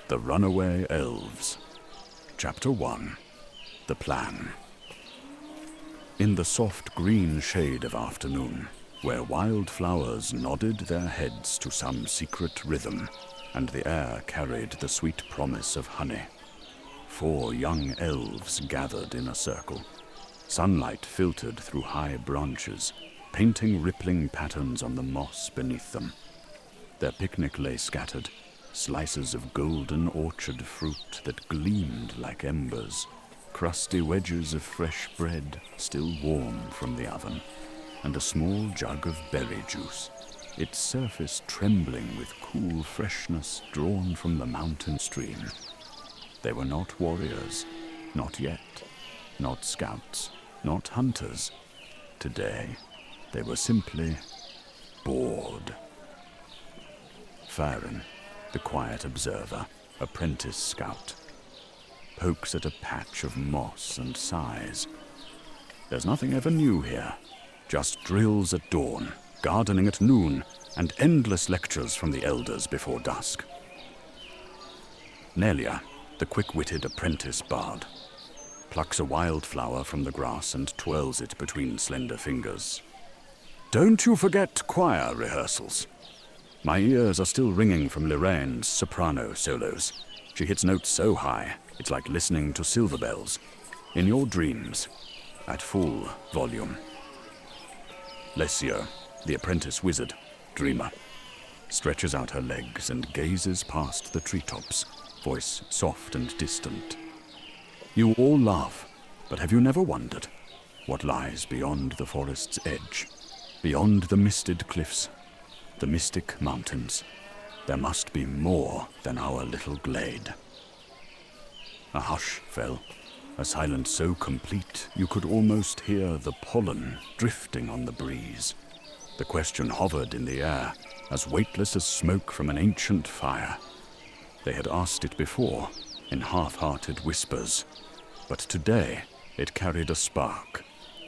The Runaway Elves. Chapter 1. The Plan. In the soft green shade of afternoon, where wild flowers nodded their heads to some secret rhythm, and the air carried the sweet promise of honey, 4 young elves gathered in a circle. Sunlight filtered through high branches, painting rippling patterns on the moss beneath them. Their picnic lay scattered, slices of golden orchard fruit that gleamed like embers, crusty wedges of fresh bread still warm from the oven, and a small jug of berry juice, its surface trembling with cool freshness drawn from the mountain stream. They were not warriors, not yet, not scouts, not hunters. Today, they were simply bored. Farron, the quiet observer, apprentice scout, pokes at a patch of moss and sighs. There's nothing ever new here, just drills at dawn, gardening at noon, and endless lectures from the elders before dusk. Nelia, the quick-witted apprentice bard, plucks a wildflower from the grass and twirls it between slender fingers. Don't you forget choir rehearsals. My ears are still ringing from Lorraine's soprano solos. She hits notes so high, it's like listening to silver bells. In your dreams, at full volume. Lesio, the apprentice wizard, dreamer, stretches out her legs and gazes past the treetops, voice soft and distant. You all laugh, but have you never wondered what lies beyond the forest's edge, beyond the misted cliffs, the mystic mountains? There must be more than our little glade. A hush fell, a silence so complete you could almost hear the pollen drifting on the breeze. The question hovered in the air, as weightless as smoke from an ancient fire. They had asked it before, in half-hearted whispers, but today it carried a spark,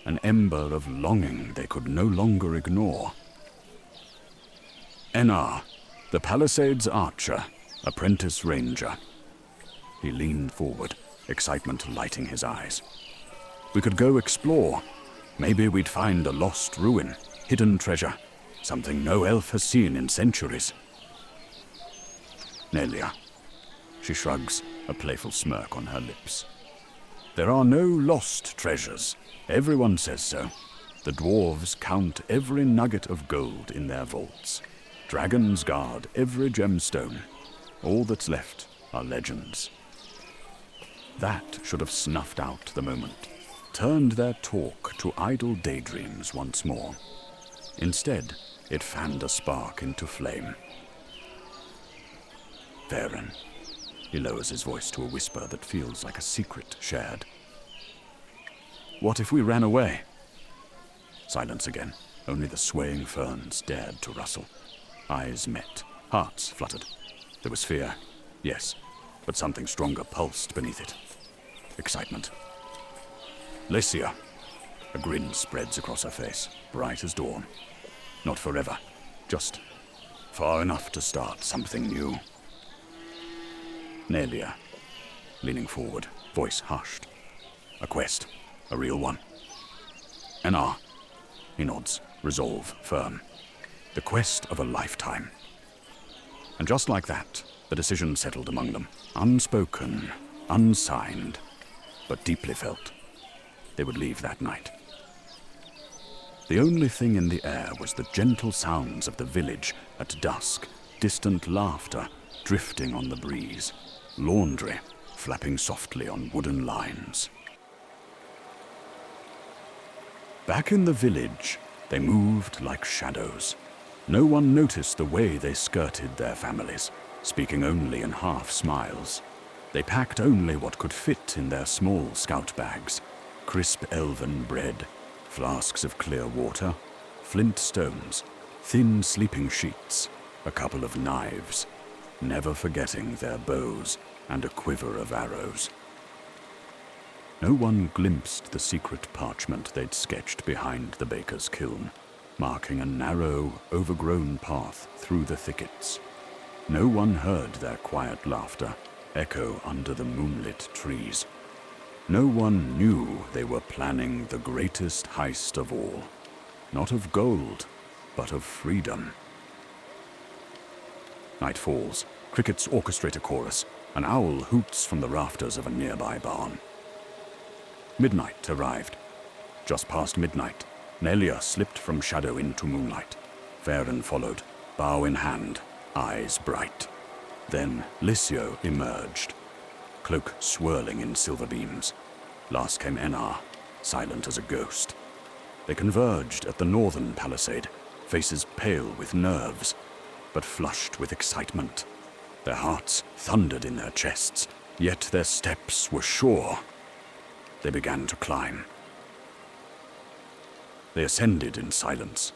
an ember of longing they could no longer ignore. Enar, the Palisades archer, apprentice ranger. He leaned forward, excitement lighting his eyes. We could go explore. Maybe we'd find a lost ruin, hidden treasure, something no elf has seen in centuries. Nelia. She shrugs, a playful smirk on her lips. There are no lost treasures. Everyone says so. The dwarves count every nugget of gold in their vaults. Dragons guard every gemstone. All that's left are legends. That should have snuffed out the moment, turned their talk to idle daydreams once more. Instead, it fanned a spark into flame. Farron. He lowers his voice to a whisper that feels like a secret shared. What if we ran away? Silence again. Only the swaying ferns dared to rustle. Eyes met. Hearts fluttered. There was fear, yes, but something stronger pulsed beneath it. Excitement. Lesia. A grin spreads across her face, bright as dawn. Not forever, just far enough to start something new. Nelia, leaning forward, voice hushed. A quest, a real one. Enar. He nods, resolve firm. The quest of a lifetime. And just like that, the decision settled among them, unspoken, unsigned, but deeply felt. They would leave that night. The only thing in the air was the gentle sounds of the village at dusk, distant laughter drifting on the breeze, laundry flapping softly on wooden lines. Back in the village, they moved like shadows. No one noticed the way they skirted their families, speaking only in half smiles. They packed only what could fit in their small scout bags: crisp elven bread, flasks of clear water, flint stones, thin sleeping sheets, a couple of knives, never forgetting their bows and a quiver of arrows. No one glimpsed the secret parchment they'd sketched behind the baker's kiln, marking a narrow, overgrown path through the thickets. No one heard their quiet laughter, echo under the moonlit trees. No one knew they were planning the greatest heist of all. Not of gold, but of freedom. Night falls. Crickets orchestrate a chorus. An owl hoots from the rafters of a nearby barn. Midnight arrived. Just past midnight, Nelia slipped from shadow into moonlight. Farron followed, bow in hand, eyes bright. Then Lycio emerged, cloak swirling in silver beams. Last came Enar, silent as a ghost. They converged at the northern palisade, faces pale with nerves, but flushed with excitement. Their hearts thundered in their chests, yet their steps were sure. They began to climb. They ascended in silence,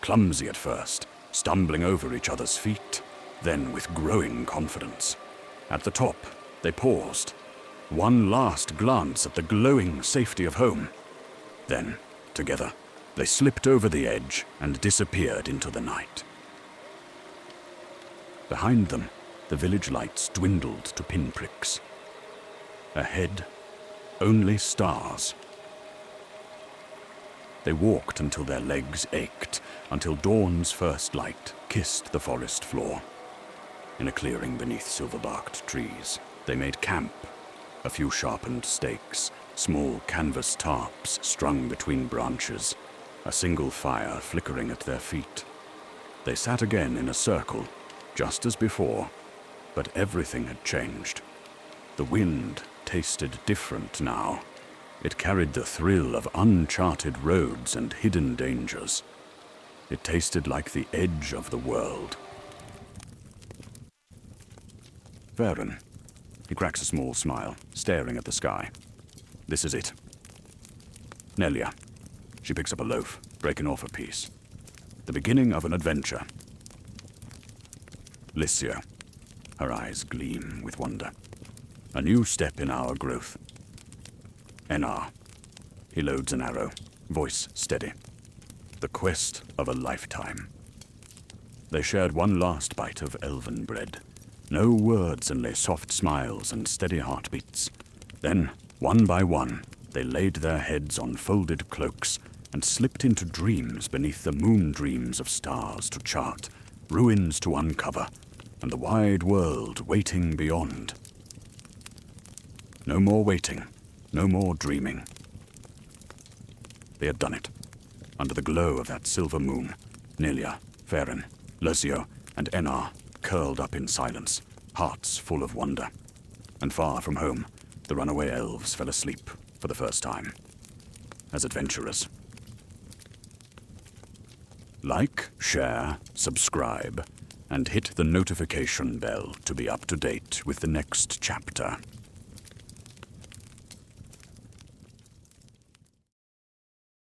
clumsy at first, stumbling over each other's feet, then with growing confidence. At the top, they paused. One last glance at the glowing safety of home. Then, together, they slipped over the edge and disappeared into the night. Behind them, the village lights dwindled to pinpricks. Ahead, only stars. They walked until their legs ached, until dawn's first light kissed the forest floor. In a clearing beneath silver-barked trees, they made camp. A few sharpened stakes, small canvas tarps strung between branches, a single fire flickering at their feet. They sat again in a circle, just as before, but everything had changed. The wind tasted different now. It carried the thrill of uncharted roads and hidden dangers. It tasted like the edge of the world. Farron. He cracks a small smile, staring at the sky. This is it. Nelia. She picks up a loaf, breaking off a piece. The beginning of an adventure. Lycio. Her eyes gleam with wonder. A new step in our growth. Enar. He loads an arrow, voice steady. The quest of a lifetime. They shared one last bite of elven bread. No words, only soft smiles and steady heartbeats. Then, one by one, they laid their heads on folded cloaks and slipped into dreams beneath the moon dreams of stars to chart, ruins to uncover, and the wide world waiting beyond. No more waiting, no more dreaming. They had done it. Under the glow of that silver moon, Nelia, Farron, Lycio, and Enar curled up in silence, hearts full of wonder. And far from home, the runaway elves fell asleep for the first time, as adventurers. Like, share, subscribe, and hit the notification bell to be up to date with the next chapter.